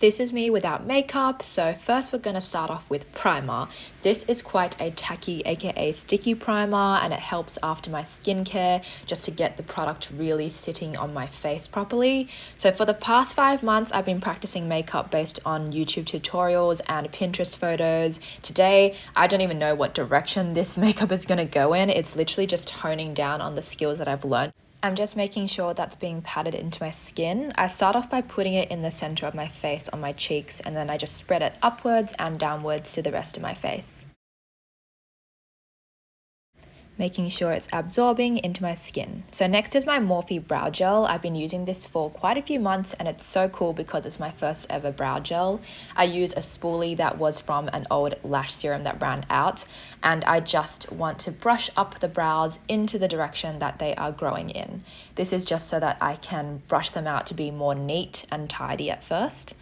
This is me without makeup, so first we're going to start off with primer. This is quite a tacky aka sticky primer, and it helps after my skincare just to get the product really sitting on my face properly. So for the past 5 months I've been practicing makeup based on YouTube tutorials and Pinterest photos. Today I don't even know what direction this makeup is going to go in. It's literally just honing down on the skills that I've learned. I'm just making sure that's being patted into my skin. I start off by putting it in the center of my face on my cheeks, and then I just spread it upwards and downwards to the rest of my face, making sure it's absorbing into my skin. So next is my Morphe brow gel. I've been using this for quite a few months and it's so cool because it's my first ever brow gel. I use a spoolie that was from an old lash serum that ran out, and I just want to brush up the brows into the direction that they are growing in. This is just so that I can brush them out to be more neat and tidy at first.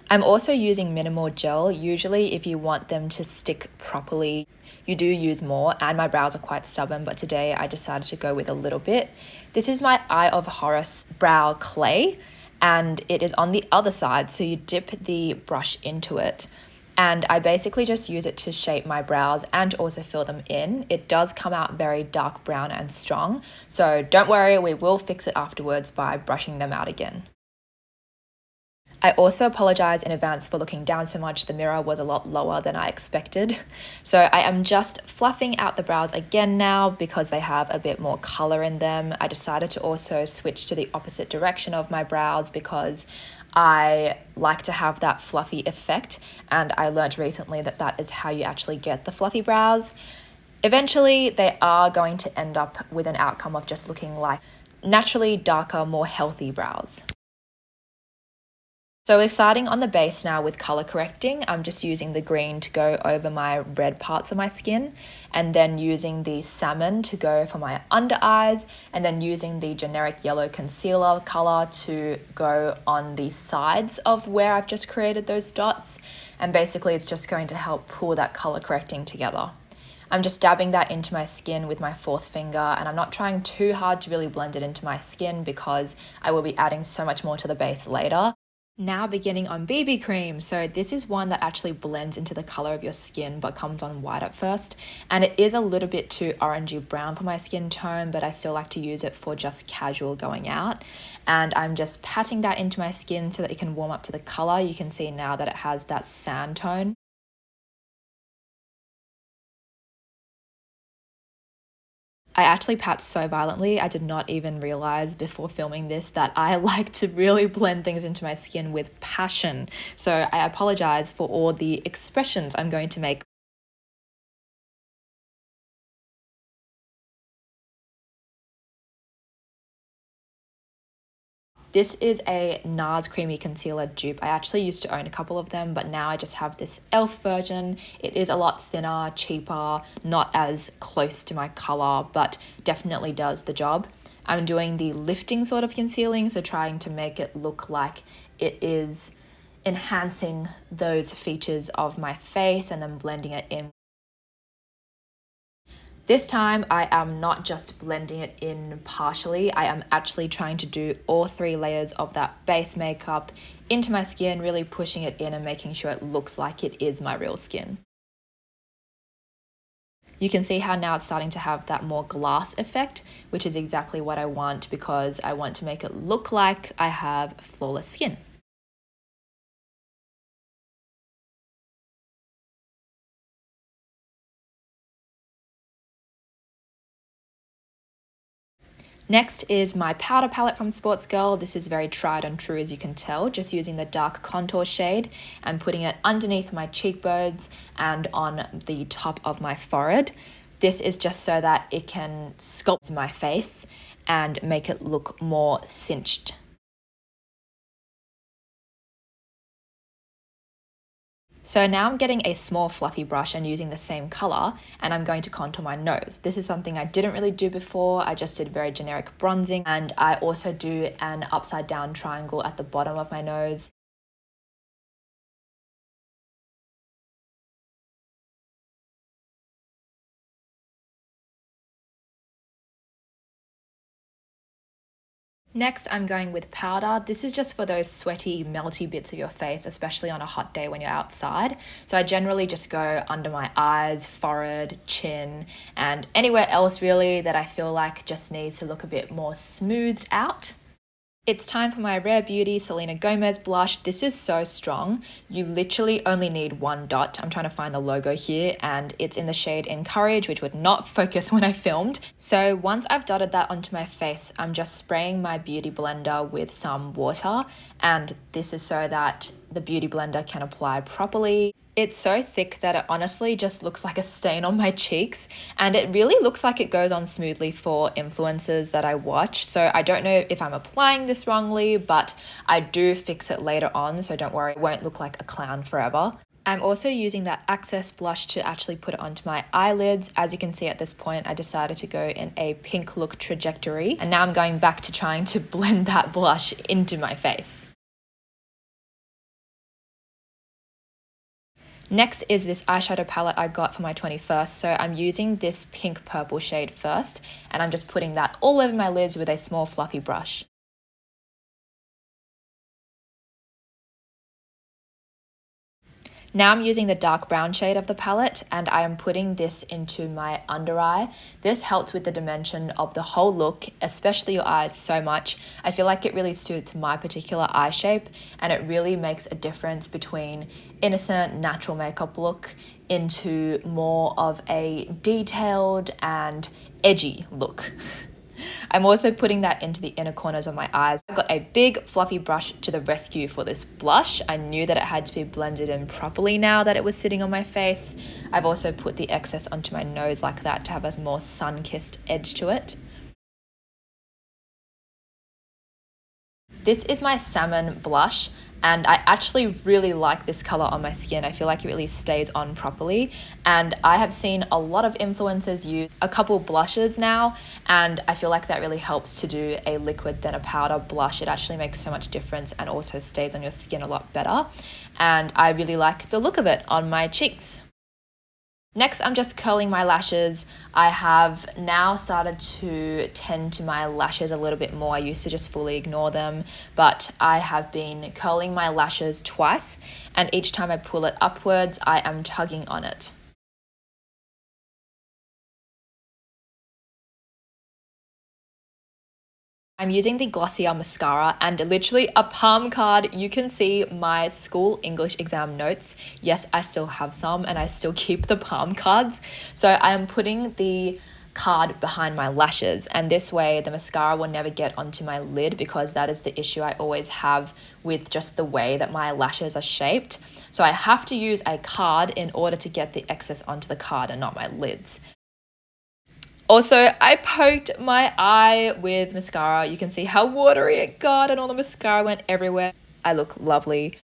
I'm also using minimal gel. Usually if you want them to stick properly, you do use more, and my brows are quite stubborn, but today I decided to go with a little bit. This is my Eye of Horus brow clay, and it is on the other side, so you dip the brush into it. And I basically just use it to shape my brows and also fill them in. It does come out very dark brown and strong, so don't worry, we will fix it afterwards by brushing them out again. I also apologize in advance for looking down so much. The mirror was a lot lower than I expected. So I am just fluffing out the brows again now because they have a bit more color in them. I decided to also switch to the opposite direction of my brows because I like to have that fluffy effect, and I learned recently that that is how you actually get the fluffy brows. Eventually, they are going to end up with an outcome of just looking like naturally darker, more healthy brows. So we're starting on the base now with color correcting. I'm just using the green to go over my red parts of my skin, and then using the salmon to go for my under eyes, and then using the generic yellow concealer color to go on the sides of where I've just created those dots. And basically it's just going to help pull that color correcting together. I'm just dabbing that into my skin with my fourth finger, and I'm not trying too hard to really blend it into my skin because I will be adding so much more to the base later. Now beginning on BB cream. So this is one that actually blends into the color of your skin but comes on white at first. And it is a little bit too orangey brown for my skin tone, but I still like to use it for just casual going out. And I'm just patting that into my skin so that it can warm up to the color. You can see now that it has that sand tone. I actually pat so violently, I did not even realize before filming this that I like to really blend things into my skin with passion. So I apologize for all the expressions I'm going to make. This is a NARS Creamy Concealer dupe. I actually used to own a couple of them, but now I just have this e.l.f. version. It is a lot thinner, cheaper, not as close to my color, but definitely does the job. I'm doing the lifting sort of concealing, so trying to make it look like it is enhancing those features of my face and then blending it in. This time I am not just blending it in partially, I am actually trying to do all 3 layers of that base makeup into my skin, really pushing it in and making sure it looks like it is my real skin. You can see how now it's starting to have that more glass effect, which is exactly what I want because I want to make it look like I have flawless skin. Next is my powder palette from Sports Girl. This is very tried and true, as you can tell, just using the dark contour shade and putting it underneath my cheekbones and on the top of my forehead. This is just so that it can sculpt my face and make it look more cinched. So now I'm getting a small fluffy brush and using the same color, and I'm going to contour my nose. This is something I didn't really do before. I just did very generic bronzing, and I also do an upside down triangle at the bottom of my nose. Next, I'm going with powder. This is just for those sweaty, melty bits of your face, especially on a hot day when you're outside. So I generally just go under my eyes, forehead, chin, and anywhere else really that I feel like just needs to look a bit more smoothed out. It's time for my Rare Beauty Selena Gomez blush. This is so strong. You literally only need one dot. I'm trying to find the logo here, and it's in the shade Encourage, which would not focus when I filmed. So once I've dotted that onto my face, I'm just spraying my beauty blender with some water, and this is so that the beauty blender can apply properly. It's so thick that it honestly just looks like a stain on my cheeks, and it really looks like it goes on smoothly for influencers that I watch. So I don't know if I'm applying this wrongly, but I do fix it later on, so don't worry, it won't look like a clown forever. I'm also using that Access blush to actually put it onto my eyelids. As you can see at this point, I decided to go in a pink look trajectory, and now I'm going back to trying to blend that blush into my face. Next is this eyeshadow palette I got for my 21st, so I'm using this pink purple shade first, and I'm just putting that all over my lids with a small fluffy brush. Now I'm using the dark brown shade of the palette, and I am putting this into my under eye. This helps with the dimension of the whole look, especially your eyes, so much. I feel like it really suits my particular eye shape, and it really makes a difference between innocent natural makeup look into more of a detailed and edgy look. I'm also putting that into the inner corners of my eyes. I got a big fluffy brush to the rescue for this blush. I knew that it had to be blended in properly now that it was sitting on my face. I've also put the excess onto my nose like that to have a more sun-kissed edge to it. This is my salmon blush, and I actually really like this color on my skin. I feel like it really stays on properly, and I have seen a lot of influencers use a couple blushes now, and I feel like that really helps to do a liquid than a powder blush. It actually makes so much difference and also stays on your skin a lot better, and I really like the look of it on my cheeks. Next, I'm just curling my lashes. I have now started to tend to my lashes a little bit more. I used to just fully ignore them, but I have been curling my lashes twice, and each time I pull it upwards, I am tugging on it. I'm using the Glossy mascara, and literally a palm card. You can see my school English exam notes. Yes, I still have some, and I still keep the palm cards. So I am putting the card behind my lashes, and this way the mascara will never get onto my lid, because that is the issue I always have with just the way that my lashes are shaped. So I have to use a card in order to get the excess onto the card and not my lids. Also, I poked my eye with mascara. You can see how watery it got and all the mascara went everywhere. I look lovely.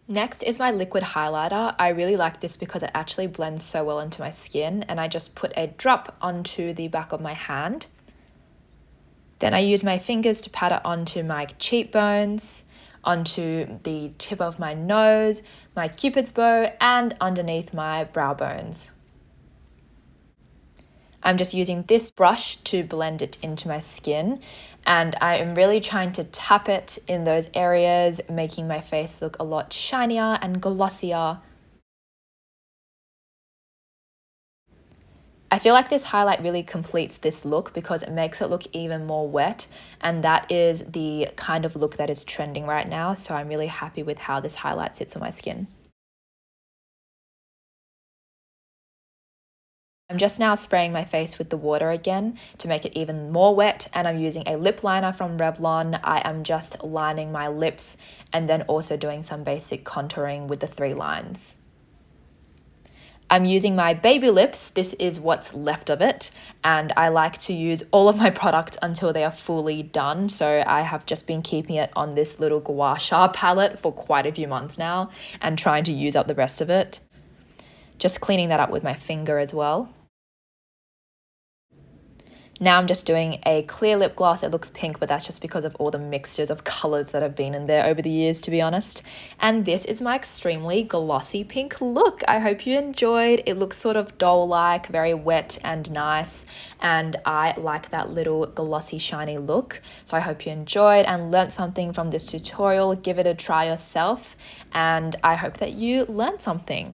Next is my liquid highlighter. I really like this because it actually blends so well into my skin, and I just put a drop onto the back of my hand. Then I use my fingers to pat it onto my cheekbones, onto the tip of my nose, my cupid's bow, and underneath my brow bones. I'm just using this brush to blend it into my skin, and I am really trying to tap it in those areas, making my face look a lot shinier and glossier. I feel like this highlight really completes this look because it makes it look even more wet, and that is the kind of look that is trending right now, so I'm really happy with how this highlight sits on my skin. I'm just now spraying my face with the water again to make it even more wet, and I'm using a lip liner from Revlon. I am just lining my lips and then also doing some basic contouring with the 3 lines. I'm using my baby lips. This is what's left of it, and I like to use all of my product until they are fully done. So I have just been keeping it on this little gua sha palette for quite a few months now and trying to use up the rest of it. Just cleaning that up with my finger as well. Now I'm just doing a clear lip gloss. It looks pink, but that's just because of all the mixtures of colors that have been in there over the years, to be honest. And this is my extremely glossy pink look. I hope you enjoyed. It looks sort of doll-like, very wet and nice. And I like that little glossy, shiny look. So I hope you enjoyed and learned something from this tutorial. Give it a try yourself. And I hope that you learned something.